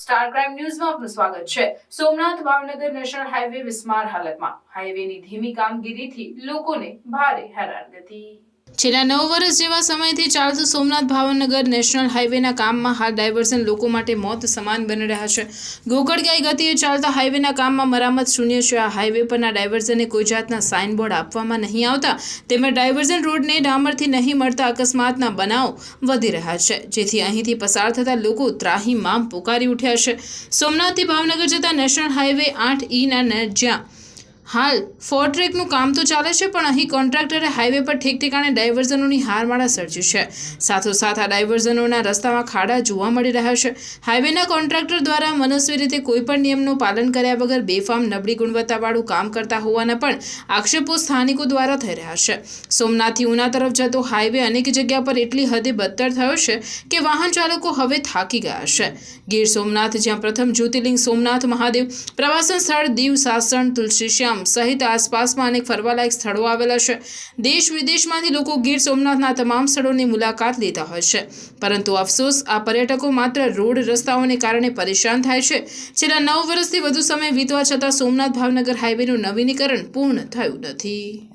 Star crime ન્યૂઝમાં આપનું સ્વાગત છે। સોમનાથ ભાવનગર નેશનલ હાઈવે બિસ્માર હાલતમાં। હાઈવેની ધીમી કામગીરીથી લોકોને ભારે હેરાનગતિ। છેલ્લા 9 વર્ષ જેવા સમયથી ચાલતું સોમનાથ ભાવનગર નેશનલ હાઈવેના કામમાં હાલ ડાયવર્ઝન લોકો માટે મોત સમાન બની રહ્યા છે। ગોકળગાય ગતિએ ચાલતા હાઈવેના કામમાં મરામત શૂન્ય છે। આ હાઈવે પરના ડાયવર્ઝનને કોઈ જાતના સાઇનબોર્ડ આપવામાં નહીં આવતા તેમજ ડાયવર્ઝન રોડને ડામરથી નહીં મળતા અકસ્માતના બનાવો વધી રહ્યા છે, જેથી અહીંથી પસાર થતા લોકો ત્રાહિમામ પુકારી ઉઠ્યા છે। સોમનાથથી ભાવનગર જતા નેશનલ હાઈવે 8E જ્યાં હાલ 4 ટ્રેકનું કામ તો ચાલે છે, પણ અહીં કોન્ટ્રાક્ટરે હાઈવે પર ઠેક ઠેકાણે ડાયવર્ઝનોની હારમાળા સર્જી છે। સાથોસાથ આ ડાયવર્ઝનોના રસ્તામાં ખાડા જોવા મળી રહ્યા છે। હાઈવેના કોન્ટ્રાક્ટર દ્વારા મનસ્વી રીતે કોઈપણ નિયમનું પાલન કર્યા વગર બેફામ નબળી ગુણવત્તાવાળું કામ કરતા હોવાના પણ આક્ષેપો સ્થાનિકો દ્વારા થઈ રહ્યા છે। સોમનાથથી ઉના તરફ જતો હાઈવે અનેક જગ્યા પર એટલી હદે બદતર થયો છે કે વાહન ચાલકો હવે થાકી ગયા છે। ગીર સોમનાથ, જ્યાં પ્રથમ જ્યોતિર્લિંગ સોમનાથ મહાદેવ, પ્રવાસન સ્થળ દીવ, સાસણ, તુલસીશ્યામ સહિત આસપાસમાં અનેક ફરવાલાયક સ્થળો આવેલા છે। દેશ વિદેશમાંથી લોકો ગીર સોમનાથના તમામ સ્થળોની મુલાકાત લેતા હોય છે, પરંતુ અફસોસ આ પર્યટકો માત્ર રોડ રસ્તાઓને કારણે પરેશાન થાય છે। છેલ્લા 9 વર્ષથી વધુ સમય વીતવા છતાં સોમનાથ ભાવનગર હાઈવેનું નવીનીકરણ પૂર્ણ થયું નથી।